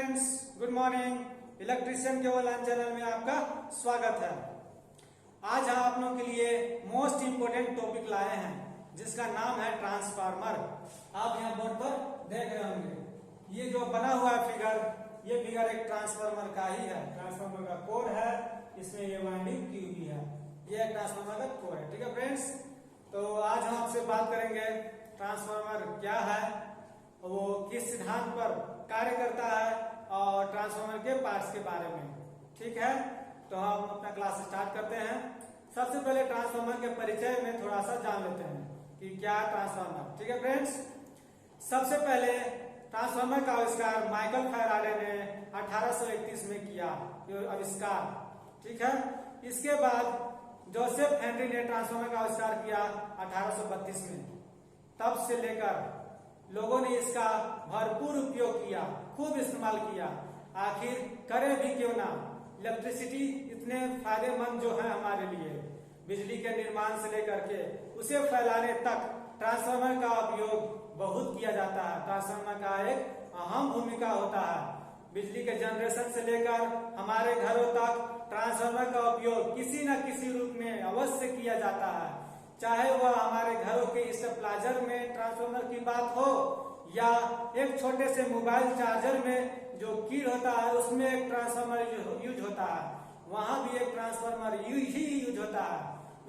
Friends, good morning. Electrician के online channel में आपका स्वागत है। आज हम आप लोगों के लिए मोस्ट इंपोर्टेंट टॉपिक लाए हैं जिसका नाम है ट्रांसफार्मर। आप यहाँ बोर्ड पर देख रहे होंगे, ये जो बना हुआ है फिगर, ये फिगर एक ट्रांसफार्मर का ही है। ट्रांसफार्मर का कोर है, इसमें ये वाइंडिंग की हुई है, ये एक ट्रांसफार्मर का कोर है। ठीक है फ्रेंड्स, तो आज हम आपसे बात करेंगे ट्रांसफार्मर क्या है, वो किस सिद्धांत पर कार्य करता है और ट्रांसफार्मर के पार्ट्स के बारे में। ठीक है, तो हम अपना क्लास स्टार्ट करते हैं। सबसे पहले ट्रांसफार्मर के परिचय में थोड़ा सा जान लेते हैं कि क्या ट्रांसफार्मर। ठीक है फ्रेंड्स, सबसे पहले ट्रांसफार्मर का आविष्कार माइकल फैराडे ने 1831 में किया, आविष्कार। ठीक है, इसके बाद जोसेफ हेनरी ने ट्रांसफार्मर का आविष्कार किया 1832 में। तब से लेकर लोगों ने इसका भरपूर उपयोग किया, खूब इस्तेमाल किया। आखिर करें भी क्यों ना, इलेक्ट्रिसिटी इतने फायदेमंद जो है हमारे लिए, बिजली के निर्माण से लेकर के उसे फैलाने तक ट्रांसफार्मर का उपयोग बहुत किया जाता है। ट्रांसफार्मर का एक अहम भूमिका होता है। बिजली के जनरेशन से लेकर हमारे घरों तक ट्रांसफार्मर का उपयोग किसी न किसी रूप में अवश्य किया जाता है। चाहे वह हमारे घरों के स्टेबलाइजर में ट्रांसफार्मर की बात हो, या एक छोटे से मोबाइल चार्जर में जो कील होता है उसमें एक ट्रांसफार्मर यूज होता है, वहां भी एक ट्रांसफार्मर ही यूज होता है।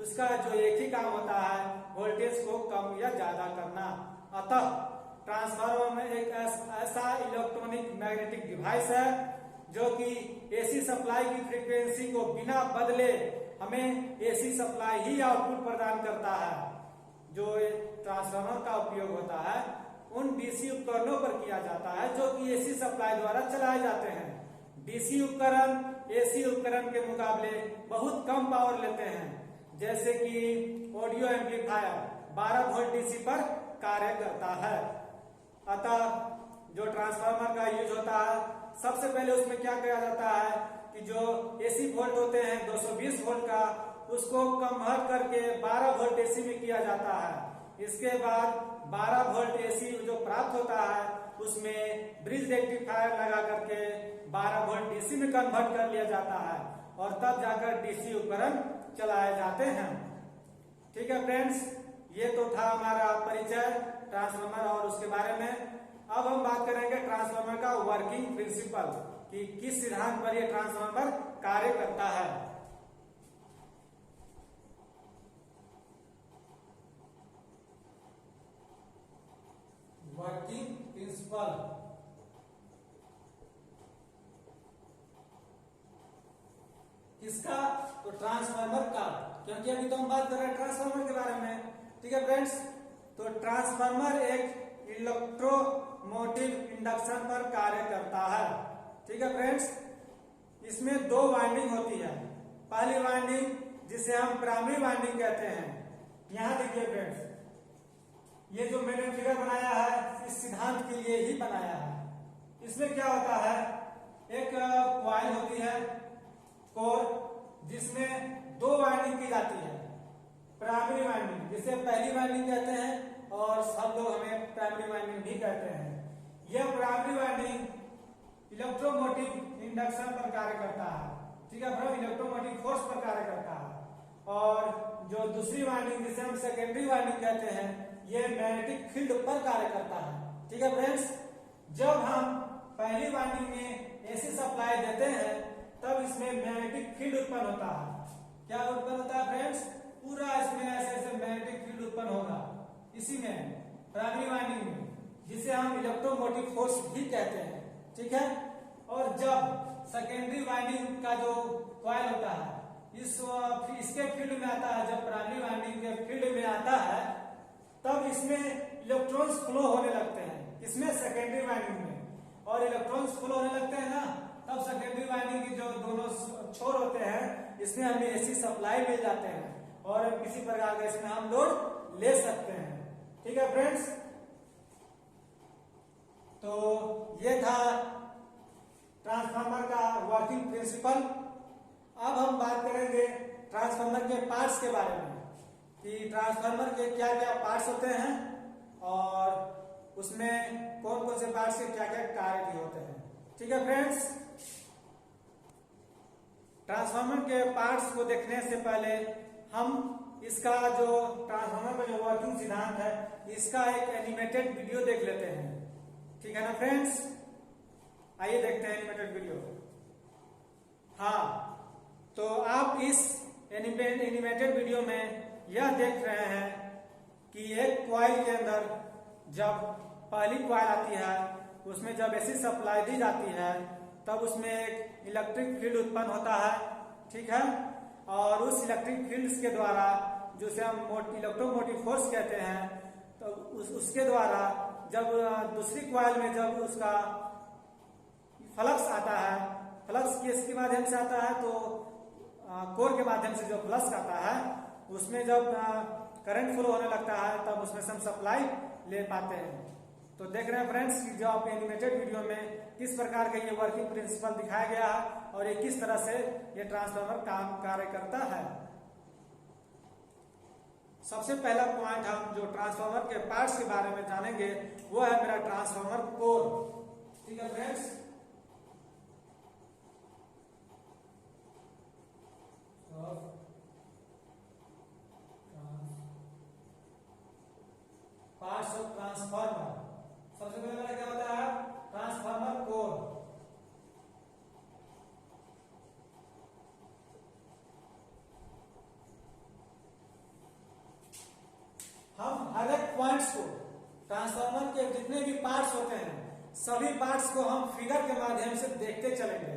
उसका जो एक ही काम होता है, वोल्टेज को कम या ज्यादा करना। अतः ट्रांसफार्मर में एक ऐसा इलेक्ट्रॉनिक मैग्नेटिक डिवाइस है जो कि एसी सप्लाई की फ्रीक्वेंसी को बिना बदले हमें एसी सप्लाई ही आउटपुट प्रदान करता है। जो ट्रांसफार्मर का उपयोग होता है उन डीसी उपकरणों पर किया जाता है जो कि एसी सप्लाई द्वारा चलाए जाते हैं। डीसी उपकरण एसी उपकरण के मुकाबले बहुत कम पावर लेते हैं, जैसे कि ऑडियो एम्पलीफायर 12 वोल्ट डीसी पर कार्य करता है। अतः जो ट्रांसफार्मर का यूज होता है, सबसे पहले उसमें क्या किया जाता है कि जो एसी वोल्ट होते हैं 220 वोल्ट का, उसको कन्वर्ट करके 12 वोल्ट एसी में किया जाता है। इसके बाद 12 वोल्ट एसी जो प्राप्त होता है उसमें ब्रिज रेक्टिफायर लगा करके 12 वोल्ट डीसी में कन्वर्ट कर लिया जाता है और तब जाकर डीसी उपकरण चलाए जाते हैं। ठीक है फ्रेंड्स, ये तो था हमारा परिचय ट्रांसफार्मर और उसके बारे में। अब हम बात करेंगे ट्रांसफार्मर का वर्किंग प्रिंसिपल, कि किस सिद्धांत पर यह ट्रांसफार्मर कार्य करता है। वर्किंग प्रिंसिपल किसका? तो ट्रांसफार्मर का, क्योंकि अभी तो हम बात कर रहे हैं ट्रांसफार्मर के बारे में। ठीक है फ्रेंड्स, तो ट्रांसफार्मर एक इलेक्ट्रोमोटिव इंडक्शन पर कार्य करता है। ठीक है फ्रेंड्स, इसमें दो वाइंडिंग होती है। पहली वाइंडिंग जिसे हम प्राइमरी वाइंडिंग कहते हैं। यहां देखिए फ्रेंड्स, ये जो मैंने फिगर बनाया है इस सिद्धांत के लिए ही बनाया है। इसमें क्या होता है, एक कॉइल होती है कोर, जिसमें दो वाइंडिंग की जाती है। प्राइमरी वाइंडिंग जिसे पहली वाइंडिंग कहते हैं और सब लोग हमें प्राइमरी वाइंडिंग भी कहते हैं। यह प्राइमरी वाइंडिंग इलेक्ट्रोमोटिव इंडक्शन पर कार्य करता है। ठीक है फ्रेंड्स, इलेक्ट्रोमोटिव फोर्स पर कार्य करता है। और जो दूसरी वाइंडिंग जिसे हम सेकेंडरी वाइंडिंग कहते हैं, यह मैग्नेटिक फील्ड पर कार्य करता है। ठीक है फ्रेंड्स, जब हम पहली वाइंडिंग में एसी सप्लाई देते हैं तब इसमें मैग्नेटिक फील्ड उत्पन्न होता है। क्या उत्पन्न होता है फ्रेंड्स? पूरा इसमें ऐसे ऐसे मैग्नेटिक फील्ड उत्पन्न होगा इसी में प्राइमरी वाइंडिंग में, जिसे हम इलेक्ट्रोमोटिव फोर्स भी कहते हैं। ठीक है, और जब सेकेंडरी वाइंडिंग का जो कॉइल होता है इसके फील्ड में आता है, जब प्राइमरी वाइंडिंग के फील्ड में आता है तब इसमें इलेक्ट्रॉन्स फ्लो होने लगते हैं। इसमें सेकेंडरी वाइंडिंग में, और इलेक्ट्रॉन्स फ्लो होने लगते हैं ना, तब सेकेंडरी वाइंडिंग की जो दोनों छोर होते हैं इसमें हमें एसी सप्लाई मिल जाते हैं और किसी प्रकार का इसमें हम लोड ले सकते हैं। ठीक है फ्रेंड्स, तो ये था ट्रांसफार्मर का वर्किंग प्रिंसिपल। अब हम बात करेंगे ट्रांसफार्मर के पार्ट्स के बारे में, कि ट्रांसफार्मर के क्या क्या पार्ट्स होते हैं और उसमें कौन कौन से पार्ट्स के क्या क्या कार्य होते हैं। ठीक है फ्रेंड्स, ट्रांसफार्मर के पार्ट्स को देखने से पहले हम इसका जो ट्रांसफार्मर का जो वर्किंग सिद्धांत है इसका एक एनिमेटेड वीडियो देख लेते हैं। ठीक है ना फ्रेंड्स, आइए देखते हैं एनिमेटेड वीडियो। हाँ, तो आप इस एनिमेटेड वीडियो में यह देख रहे हैं कि एक कॉइल के अंदर जब पहली कॉइल आती है उसमें जब ऐसी सप्लाई दी जाती है तब उसमें एक इलेक्ट्रिक फील्ड उत्पन्न होता है। ठीक है, और उस इलेक्ट्रिक फील्ड के द्वारा जिसे हम इलेक्ट्रोमोटिव फोर्स कहते हैं, तो उसके द्वारा जब दूसरी कॉइल में जब उसका फ्लक्स आता है, फ्लक्स किसके माध्यम से आता है, तो कोर के माध्यम से जो फ्लक्स आता है उसमें जब करंट फ्लो होने लगता है तब उसमें से हम सप्लाई ले पाते हैं। तो देख रहे हैं फ्रेंड्स कि जो आप एनिमेटेड वीडियो में किस प्रकार का ये वर्किंग प्रिंसिपल दिखाया गया है और ये किस तरह से ये ट्रांसफार्मर काम कार्य करता है। सबसे पहला पॉइंट हम जो ट्रांसफार्मर के पार्ट्स के बारे में जानेंगे वो है मेरा ट्रांसफार्मर कोर। ठीक है फ्रेंड्स, पार्ट्स ऑफ ट्रांसफार्मर। सबसे पहले मेरा क्या होता है, ट्रांसफार्मर कोर। हम हर एक पॉइंट्स को ट्रांसफार्मर के जितने भी पार्ट्स होते हैं सभी पार्ट्स को हम फिगर के माध्यम से देखते चलेंगे।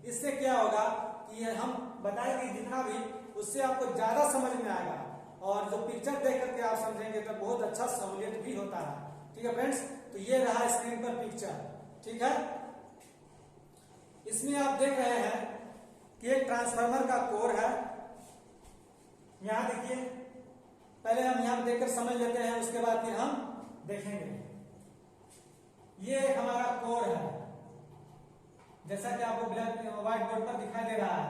इससे क्या होगा कि ये हम बताएंगे जितना भी उससे आपको ज्यादा समझ में आएगा और जो पिक्चर देख करके आप समझेंगे तो बहुत अच्छा सहूलियत भी होता है। ठीक है फ्रेंड्स, तो ये रहा स्क्रीन पर पिक्चर। ठीक है, इसमें आप देख रहे हैं कि एक ट्रांसफार्मर का कोर है। यहां देखिए, पहले हम यहां देखकर समझ लेते हैं, उसके बाद फिर हम देखेंगे। ये हमारा कोर है, जैसा कि आपको ब्लैक व्हाइट बोर्ड पर दिखाई दे रहा है।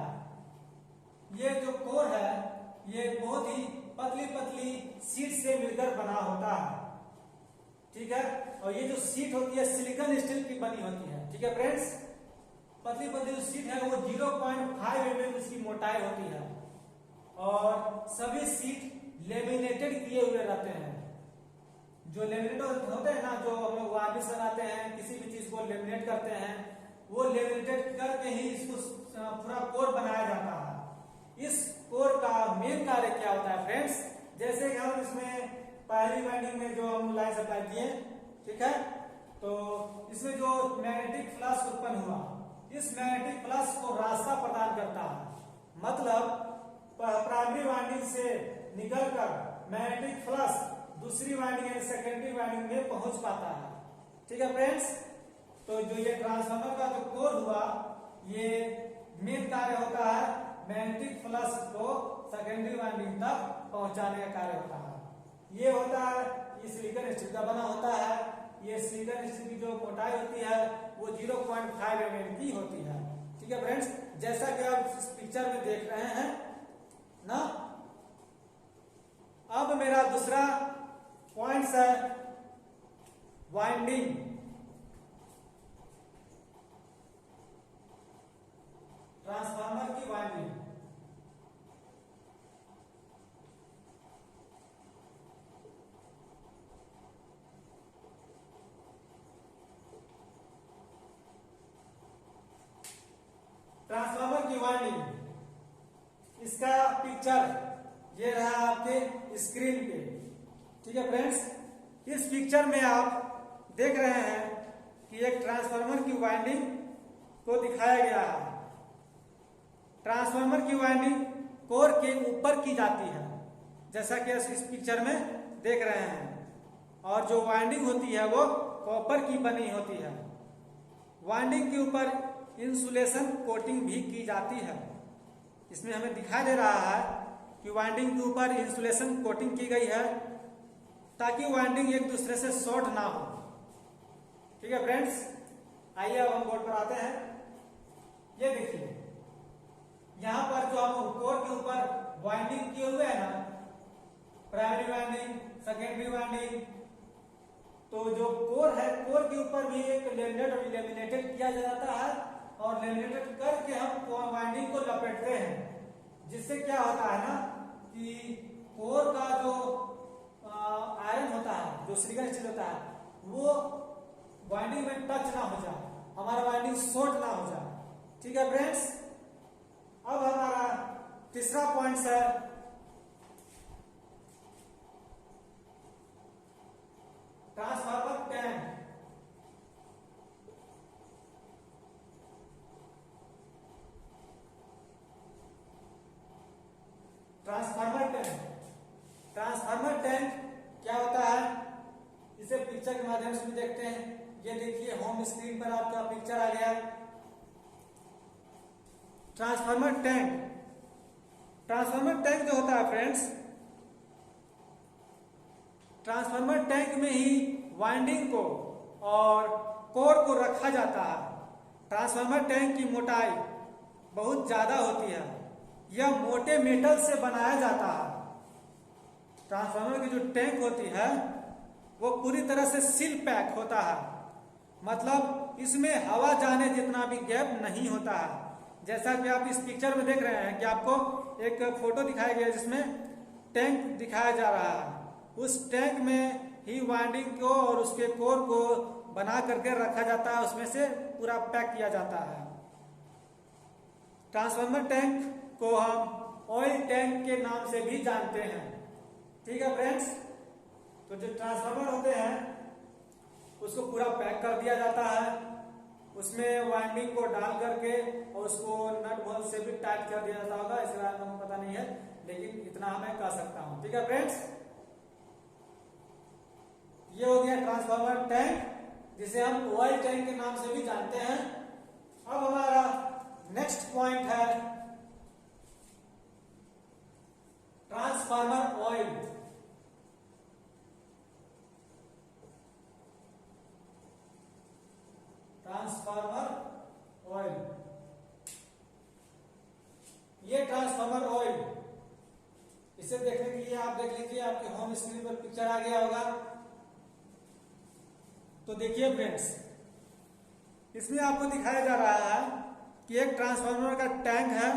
ये जो कोर है ये बहुत ही पतली पतली शीट से मिलकर बना होता है। ठीक है, और ये जो शीट होती है सिलिकॉन स्टील की बनी होती है। ठीक है फ्रेंड्स, पतली पतली जो शीट है वो 0.5 mm उसकी मोटाई होती है और सभी शीट लेमिनेटेड किए हुए रहते हैं। जो लेमिनेटेड होते हैं ना, जो हम लोग वार्निश लगाते हैं, किसी भी चीज को लेमिनेट करते हैं, वो लेमिनेटेड करके ही इसको पूरा कोर बनाया जाता है। इस कोर का मेन कार्य क्या होता है फ्रेंड्स, जैसे कि हम इसमें पहली वाइंडिंग में जो हम लाइन सप्लाई दिए, ठीक है, तो इसमें जो मैग्नेटिक फ्लक्स उत्पन्न हुआ, इस मैग्नेटिक फ्लक्स को रास्ता प्रदान करता है। मतलब प्राइमरी वाइंडिंग से निकलकर मैग्नेटिक फ्लक्स दूसरी वाइंडिंग यानी सेकेंडरी वाइंडिंग में पहुंच पाता है। ठीक है फ्रेंड्स, तो जो ये ट्रांसफार्मर का जो कोर हुआ ये मेन कार्य होता है मैग्नेटिक फ्लक्स को सेकेंडरी वाइंडिंग तक पहुंचाने का कार्य होता है। ये होता है, ये सिलिकॉन स्टील का बना होता है। ये सिलिकॉन स्टील की जो मोटाई होती है वो 0.5 mm की होती है। ठीक है फ्रेंड्स, जैसा कि आप इस पिक्चर में देख रहे हैं ना। अब मेरा दूसरा पॉइंट है वाइंडिंग। ट्रांसफार्मर की वाइंडिंग। ट्रांसफार्मर की वाइंडिंग, इसका पिक्चर ये रहा आपके स्क्रीन पे। ठीक है फ्रेंड्स, इस पिक्चर में आप देख रहे हैं कि एक ट्रांसफार्मर की वाइंडिंग को दिखाया गया है। ट्रांसफार्मर की वाइंडिंग कोर के ऊपर की जाती है, जैसा कि इस पिक्चर में देख रहे हैं, और जो वाइंडिंग होती है वो कॉपर की बनी होती है। वाइंडिंग के ऊपर इंसुलेशन कोटिंग भी की जाती है। इसमें हमें दिखाई दे रहा है कि वाइंडिंग के ऊपर इंसुलेशन कोटिंग की गई है ताकि वाइंडिंग एक दूसरे से शॉर्ट ना हो। ठीक है फ्रेंड्स, आइए अब हम बोर्ड पर आते हैं। ये देखिए, यहां पर जो हम कोर के ऊपर वाइंडिंग किए हुए है ना, प्राइमरी वाइंडिंग, सेकेंडरी वाइंडिंग, तो जो कोर है, कोर के ऊपर भी एक लेमिनेट और लेमिनेटेड किया जाता है और लेमिनेटेड करके हम वाइंडिंग को लपेटते हैं, जिससे क्या होता है ना कि कोर का जो आयरन होता है, जो सिलिकॉन स्टील होता है, वो वाइंडिंग में टच ना हो जाए, हमारा वाइंडिंग शॉर्ट ना हो जाए। ठीक है फ्रेंड्स, अब हमारा तीसरा पॉइंट है ट्रांसफार्मर टैंक। ट्रांसफार्मर टैंक क्या होता है, इसे पिक्चर के माध्यम से भी देखते हैं। ये देखिए होम स्क्रीन पर आपका पिक्चर आ गया। ट्रांसफार्मर टैंक जो होता है फ्रेंड्स, ट्रांसफार्मर टैंक में ही वाइंडिंग को और कोर को रखा जाता है। ट्रांसफार्मर टैंक की मोटाई बहुत ज्यादा होती है, यह मोटे मेटल से बनाया जाता है। ट्रांसफार्मर की जो टैंक होती है वो पूरी तरह से सील पैक होता है, मतलब इसमें हवा जाने जितना भी गैप नहीं होता है। जैसा कि आप इस पिक्चर में देख रहे हैं कि आपको एक फोटो दिखाया गया है जिसमें टैंक दिखाया जा रहा है। उस टैंक में ही वाइंडिंग को और उसके कोर को बना करके रखा जाता है, उसमें से पूरा पैक किया जाता है। ट्रांसफार्मर टैंक को हम ऑयल टैंक के नाम से भी जानते हैं। ठीक है फ्रेंड्स, तो जो ट्रांसफार्मर होते हैं उसको पूरा पैक कर दिया जाता है, उसमें वाइंडिंग को डाल करके और उसको नट बोल्ट से भी टाइट कर दिया जाता होगा, इसके बारे में हमको पता नहीं है, लेकिन इतना मैं कह सकता हूं। ठीक है फ्रेंड्स, ये हो गया ट्रांसफार्मर टैंक, जिसे हम ऑयल टैंक के नाम से भी जानते हैं। अब हमारा नेक्स्ट पॉइंट है ट्रांसफार्मर ऑयल। ट्रांसफार्मर ऑयल, ये ट्रांसफार्मर ऑयल, इसे देखने के लिए आप देख लीजिए, आपके होम स्क्रीन पर पिक्चर आ गया होगा। तो देखिए फ्रेंड्स, इसमें आपको दिखाया जा रहा है कि एक ट्रांसफार्मर का टैंक है,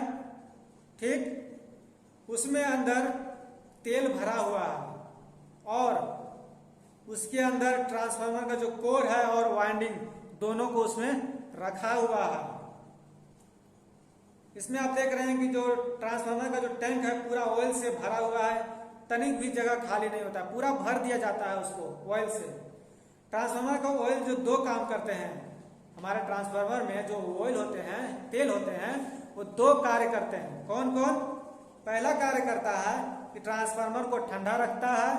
ठीक, उसमें अंदर तेल भरा हुआ है और उसके अंदर ट्रांसफार्मर का जो कोर है और वाइंडिंग दोनों को उसमें रखा हुआ है। इसमें आप देख रहे हैं कि जो ट्रांसफार्मर का जो टैंक है पूरा ऑयल से भरा हुआ है, तनिक भी जगह खाली नहीं होता, पूरा भर दिया जाता है उसको ऑयल से। ट्रांसफार्मर का ऑयल जो दो काम करते हैं, हमारे ट्रांसफार्मर में जो ऑयल होते हैं, तेल होते हैं, वो दो कार्य करते हैं। कौन कौन? पहला कार्य करता है कि ट्रांसफार्मर को ठंडा रखता है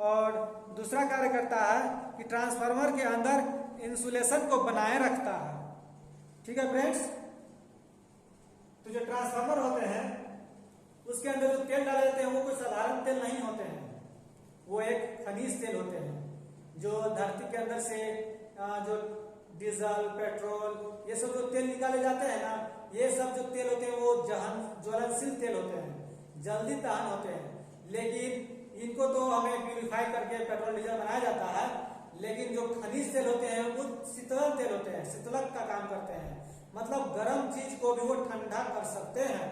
और दूसरा कार्य करता है कि ट्रांसफार्मर के अंदर इंसुलेशन को बनाए रखता है। ठीक है फ्रेंड्स, तो जो ट्रांसफार्मर होते हैं उसके अंदर जो तेल डाले जाते हैं वो कोई साधारण तेल नहीं होते हैं, वो एक खनिज तेल होते हैं जो धरती के अंदर से जो डीजल, पेट्रोल, ये सब जो तेल निकाले जाते हैं ना, ये सब जो तेल होते हैं वो ज्वलनशील तेल होते हैं, जल्दी दहन होते हैं। लेकिन इनको तो हमें प्यूरिफाई करके पेट्रोल डीजल बनाया जाता है, लेकिन जो खनिज तेल होते हैं वो शीतलक तेल होते हैं, शीतलक का काम करते हैं, मतलब गर्म चीज को भी वो ठंडा कर सकते हैं।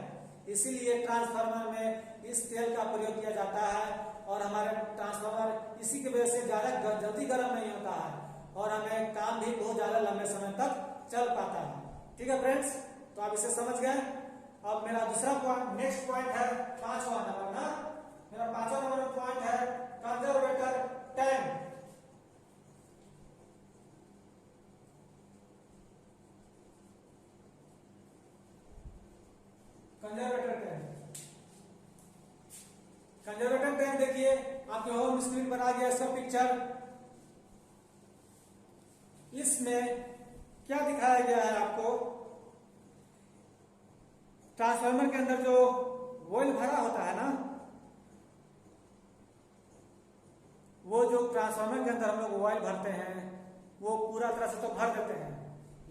इसीलिए ट्रांसफार्मर में इस तेल का प्रयोग किया जाता है और हमारे ट्रांसफार्मर इसी की वजह से ज्यादा जल्दी गर्म नहीं होता है और हमें काम भी बहुत ज्यादा लंबे समय तक चल पाता है। ठीक है फ्रेंड्स, तो आप इसे समझ गए। अब मेरा दूसरा पॉइंट, नेक्स्ट पॉइंट है 5वां नंबर ना, मेरा 5वां नंबर पॉइंट है कंजर्वेटर टैंक। कंजर्वेटर टैंक देखिए, आपके होम स्क्रीन पर आ गया इसका पिक्चर। इसमें क्या दिखाया गया है आपको, ट्रांसफार्मर के अंदर जो ऑयल भरा होता है ना, वो जो ट्रांसफार्मर के अंदर हम लोग ऑयल भरते हैं वो पूरा तरह से तो भर देते हैं,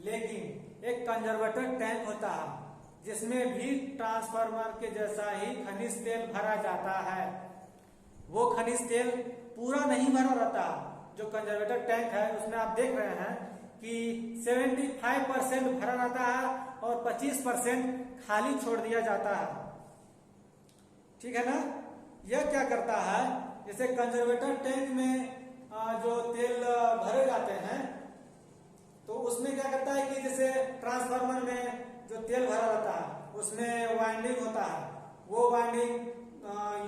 लेकिन एक कंजर्वेटर टैंक होता है जिसमें भी ट्रांसफार्मर के जैसा ही खनिज तेल भरा जाता है। वो खनिज तेल पूरा नहीं भरा रहता, जो कंजर्वेटर टैंक है उसमें आप देख रहे हैं कि 75% भरा रहता है और 25% खाली छोड़ दिया जाता है। ठीक है ना। यह क्या करता है, जैसे कंजर्वेटर टैंक में जो तेल भरे जाते हैं तो उसमें क्या करता है कि जैसे ट्रांसफार्मर में जो तेल भरा रहता है उसमें वाइंडिंग होता है, वो वाइंडिंग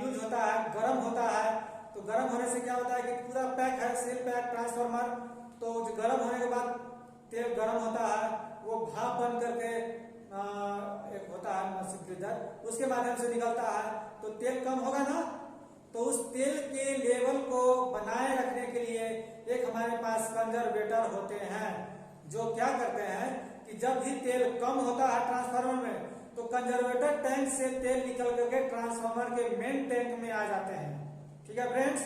यूज होता है, गर्म होता है। तो गर्म होने से क्या होता है कि पूरा पैक है, सील पैक ट्रांसफार्मर, तो गर्म होने के बाद तेल गर्म होता है, वो भाप बन करके एक होता है मशीन के अंदर, उसके माध्यम से निकलता है। तो तेल कम होगा ना, तो उस तेल के लेवल को बनाए रखने के लिए एक हमारे पास कंजर्वेटर होते हैं, जो क्या करते हैं कि जब भी तेल कम होता है ट्रांसफार्मर में तो कंजर्वेटर टैंक से तेल निकल करके ट्रांसफार्मर के मेन टैंक में आ जाते हैं। ठीक है फ्रेंड्स।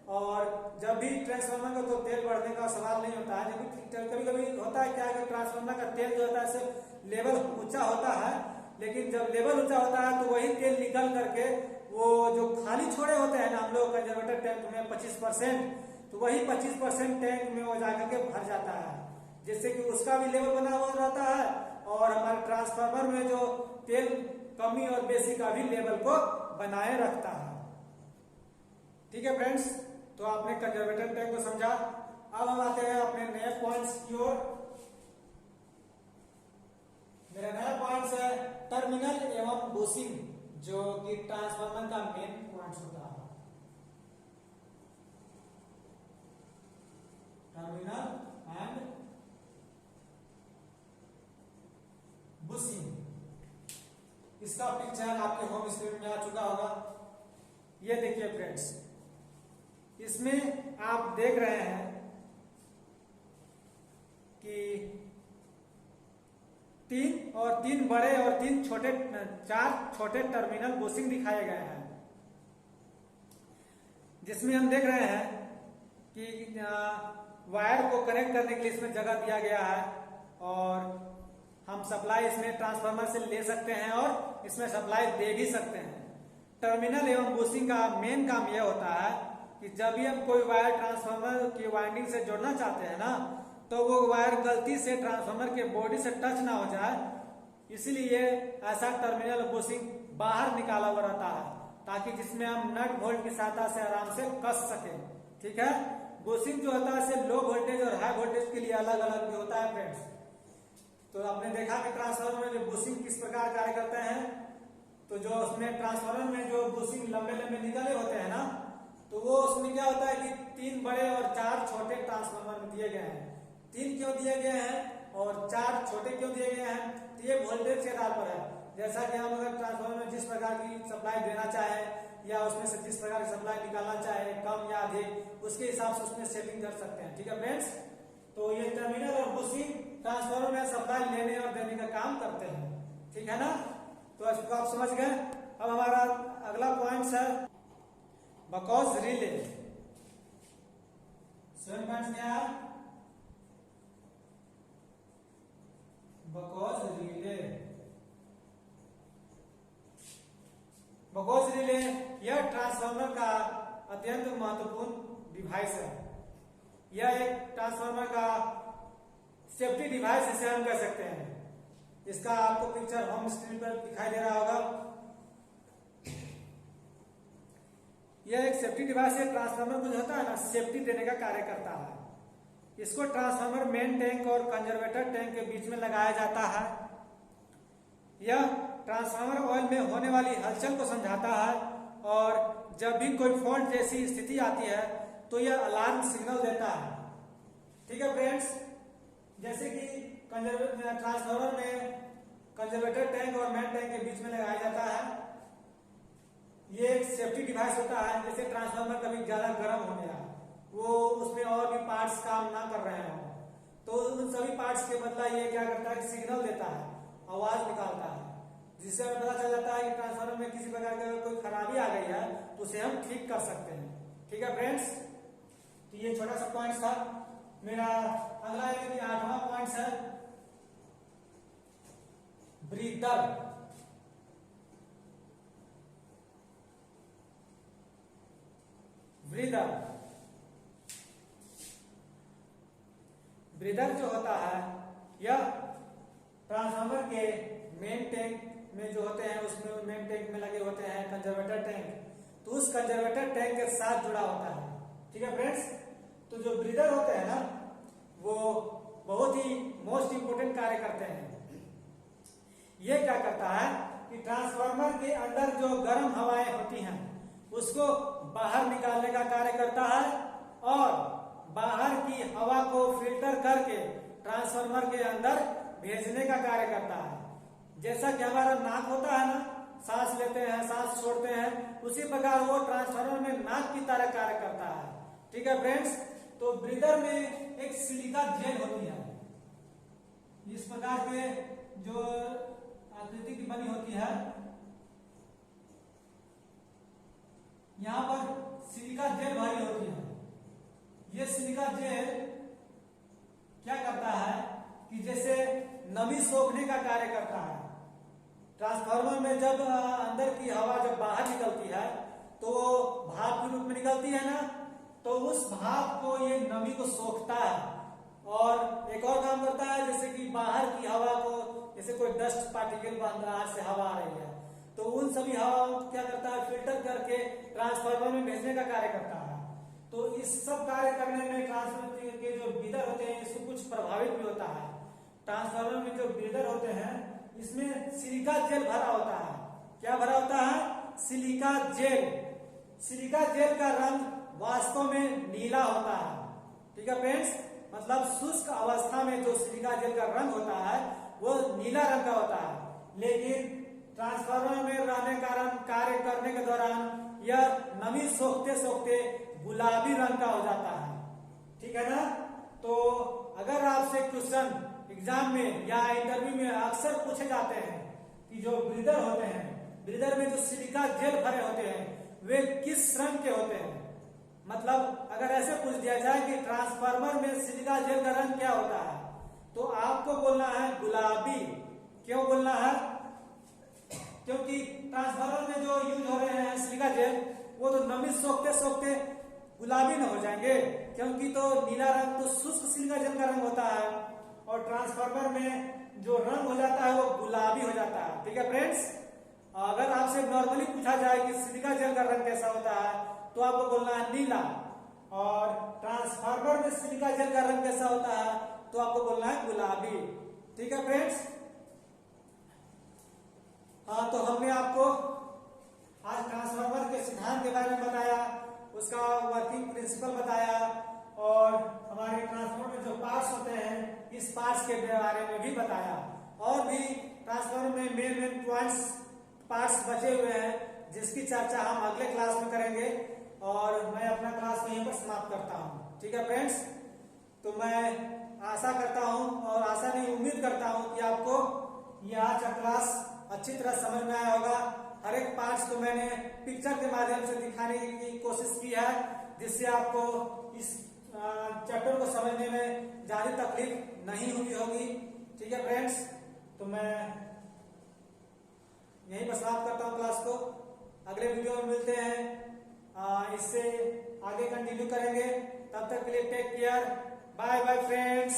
और जब भी ट्रांसफार्मर का तो तेल बढ़ने का सवाल नहीं होता है, जब कभी कभी होता है क्या कि ट्रांसफार्मर का तेल जो होता है लेवल ऊंचा होता है, लेकिन जब लेवल ऊंचा होता है तो वही तेल निकल करके वो जो खाली छोड़े होते हैं ना हम लोग कंजर्वेटर टैंक में 25%, तो वही 25% टैंक में वो जाकर के भर जाता है, जिससे कि उसका भी लेवल बना हुआ रहता है और हमारे ट्रांसफार्मर में जो तेल कमी और बेसी का भी लेवल को बनाए रखता है। ठीक है फ्रेंड्स, तो आपने कंजर्वेटर टैंक को समझा। अब हम आते हैं अपने नए पॉइंट्स की ओर। मेरा नया पॉइंट्स है टर्मिनल एवं बुशिंग, जो कि ट्रांसफार्मर का मेन पॉइंट्स होता है। टर्मिनल एंड बुशिंग, इसका पिक्चर आपके होम स्क्रीन में आ चुका होगा। ये देखिए फ्रेंड्स, इसमें आप देख रहे हैं कि तीन बड़े और चार छोटे टर्मिनल बुशिंग दिखाए गए हैं, जिसमें हम देख रहे हैं कि वायर को कनेक्ट करने के लिए इसमें जगह दिया गया है और हम सप्लाई इसमें ट्रांसफार्मर से ले सकते हैं और इसमें सप्लाई दे भी सकते हैं। टर्मिनल एवं बुशिंग का मेन काम यह होता है कि जब भी हम कोई वायर ट्रांसफार्मर की वाइंडिंग से जोड़ना चाहते हैं ना, तो वो वायर गलती से ट्रांसफार्मर के बॉडी से टच ना हो जाए, इसलिए ऐसा टर्मिनल बुशिंग बाहर निकाला हुआ रहता है, ताकि जिसमें हम नट बोल्ट की सहायता से आराम से कस सके। ठीक है। बुशिंग जो होता है लो वोल्टेज और हाई वोल्टेज के लिए अलग अलग भी होता है फ्रेंड्स। तो आपने देखा कि ट्रांसफार्मर में जो बुशिंग किस प्रकार कार्य करते हैं, तो जो उसमें ट्रांसफार्मर में जो बुशिंग लंबे लंबे निकले होते हैं ना, तो वो उसमें क्या होता है कि 3 बड़े और 4 छोटे ट्रांसफार्मर में दिए गए हैं। 3 क्यों दिए गए हैं और 4 छोटे क्यों दिए गए हैं, तो ये वोल्टेज के आधार पर है। जैसा कि हम अगर ट्रांसफार्मर में जिस प्रकार की सप्लाई देना चाहे या उसमें से जिस प्रकार की सप्लाई निकालना चाहे, कम या अधिक, उसके हिसाब से उसमें सेटिंग कर सकते हैं। ठीक है फ्रेंड्स। तो ये टर्मिनल और बुशिंग ट्रांसफार्मर में सप्लाई लेने और देने का काम करते हैं। ठीक है ना। तो इसको आप समझ गए। अब हमारा अगला पॉइंट है बकॉज रिले। 7 पॉइंट्स क्या है, बकॉज रिले। बकॉज रिले यह ट्रांसफार्मर का अत्यंत महत्वपूर्ण डिवाइस है। यह एक ट्रांसफार्मर का सेफ्टी डिवाइस जिसे हम कह सकते हैं। इसका आपको पिक्चर होम स्क्रीन पर दिखाई दे रहा होगा। यह एक सेफ्टी डिवाइस है, ट्रांसफार्मर को जो होता है ना सेफ्टी देने का कार्य करता है। इसको ट्रांसफार्मर मेन टैंक और कंजर्वेटर टैंक के बीच में लगाया जाता है। यह ट्रांसफार्मर ऑयल में होने वाली हलचल को समझाता है और जब भी कोई फॉल्ट जैसी स्थिति आती है तो यह अलार्म सिग्नल देता है। ठीक है फ्रेंड्स। जैसे कि ट्रांसफार्मर में कंजर्वेटर टैंक और मेन टैंक के बीच में लगाया जाता है। ये एक सेफ्टी डिवाइस होता है। जैसे ट्रांसफार्मर कभी ज्यादा गर्म हो गया, वो उसमें और भी पार्ट्स काम ना कर रहे हो, तो उन सभी पार्ट्स के बदला ये क्या करता है, सिग्नल देता है, आवाज निकालता है, जिससे हमें पता चल जाता है कि ट्रांसफार्मर में किसी प्रकार की कोई खराबी आ गई है तो उसे हम ठीक कर सकते हैं। ठीक है फ्रेंड्स। तो ये छोटा सा पॉइंट था मेरा। अगला 8वां पॉइंट है ब्रीदर। ब्रीदर ब्रीदर जो होता है यह ट्रांसफार्मर के मेन टैंक में जो होते हैं उसमें मेन टैंक में लगे होते हैं कंजर्वेटर टैंक, तो उस कंजर्वेटर टैंक के साथ जुड़ा होता है। ठीक है फ्रेंड्स, तो जो ब्रीदर होते हैं ना वो बहुत ही मोस्ट इंपोर्टेंट कार्य करते हैं। ये क्या करता है कि ट्रांसफार्मर के अंदर जो गर्म हवाएं होती हैं उसको बाहर निकालने का कार्य करता है और बाहर की हवा को फिल्टर करके ट्रांसफार्मर के अंदर भेजने का कार्य करता है। जैसा कि हमारा नाक होता है ना, सांस लेते हैं सांस छोड़ते हैं, उसी प्रकार वो ट्रांसफार्मर में नाक की तरह कार्य करता है। ठीक है फ्रेंड्स, तो ब्रीदर में एक सिलिका जेल होती है, इस प्रकार के जो आकृति की बनी होती है, यहाँ पर सिलिका जेल भरी होती है। ये सिलिका जेल क्या करता है कि जैसे नमी सोखने का कार्य करता है। ट्रांसफार्मर में जब अंदर की हवा जब बाहर निकलती है तो भाप के रूप में निकलती है ना, तो उस भाप को ये नमी को सोखता है। और एक और काम करता है, जैसे कि बाहर की हवा को, जैसे कोई डस्ट पार्टिकल बाहर से हवा आ रही है तो उन सभी हवाओं को क्या करता है, फिल्टर करके ट्रांसफार्मर में भेजने का कार्य करता है। तो इस सब कार्य करने में ट्रांसफार्मर के जो ब्रीदर होते हैं इसको कुछ प्रभावित भी होता है। ट्रांसफार्मर में जो ब्रीदर होते हैं इसमें सिलिका जेल भरा होता है। क्या भरा होता है? Silica gel. सिलिका जेल का रंग वास्तव में नीला होता है। ठीक है फ्रेंड्स, मतलब शुष्क अवस्था में जो सिलिका जेल का रंग होता है वो नीला रंग का होता है, लेकिन ट्रांसफार्मर में रहने के कारण कार्य करने के दौरान यह नमी सोखते सोखते गुलाबी रंग का हो जाता है। ठीक है ना? तो अगर आपसे क्वेश्चन एग्जाम में या इंटरव्यू में अक्सर पूछे जाते हैं कि जो ब्रीदर होते हैं, ब्रीदर में जो सिलिका जेल भरे होते हैं वे किस रंग के होते हैं, मतलब अगर ऐसे पूछ दिया जाए कि ट्रांसफार्मर में सिलिका जेल का रंग क्या होता है, तो आपको बोलना है गुलाबी। क्यों बोलना है? क्योंकि ट्रांसफार्मर में जो यूज हो रहे हैं सिलिका जेल वो तो नमी सोखते सोखते गुलाबी न हो जाएंगे, क्योंकि तो नीला रंग तो शुष्क सिलिका जेल का रंग होता है और ट्रांसफार्मर में जो रंग हो जाता है वो गुलाबी हो जाता है। ठीक है फ्रेंड्स, अगर आपसे नॉर्मली पूछा जाए कि सिलिका जेल का रंग कैसा होता है तो आपको बोलना है नीला, और ट्रांसफार्मर में सिलिका जेल का रंग कैसा होता है तो आपको बोलना है गुलाबी। ठीक है फ्रेंड्स, हाँ, तो हमने आपको आज ट्रांसफार्मर के सिद्धांत के बारे में बताया, उसका वर्किंग प्रिंसिपल बताया और हमारे ट्रांसफार्मर में जो पार्ट्स होते हैं इस पार्ट्स के बारे में भी बताया। और भी ट्रांसफार्मर में मेन पॉइंट्स पार्ट्स बचे हुए हैं जिसकी चर्चा हम अगले क्लास में करेंगे, और मैं अपना क्लास यहीं पर समाप्त करता हूँ। ठीक है फ्रेंड्स, तो मैं आशा करता हूँ और आशा नहीं उम्मीद करता हूँ कि आपको ये आज का क्लास अच्छी तरह समझ में आया होगा। हर एक पार्ट्स को मैंने पिक्चर के माध्यम से दिखाने की कोशिश की है, जिससे आपको इस चैप्टर को समझने में ज्यादा तकलीफ नहीं हुई होगी। ठीक है फ्रेंड्स, तो मैं यहीं पर समाप्त करता हूँ क्लास को। अगले वीडियो में मिलते हैं, इससे आगे कंटिन्यू करेंगे। तब तक के लिए take care, bye bye friends.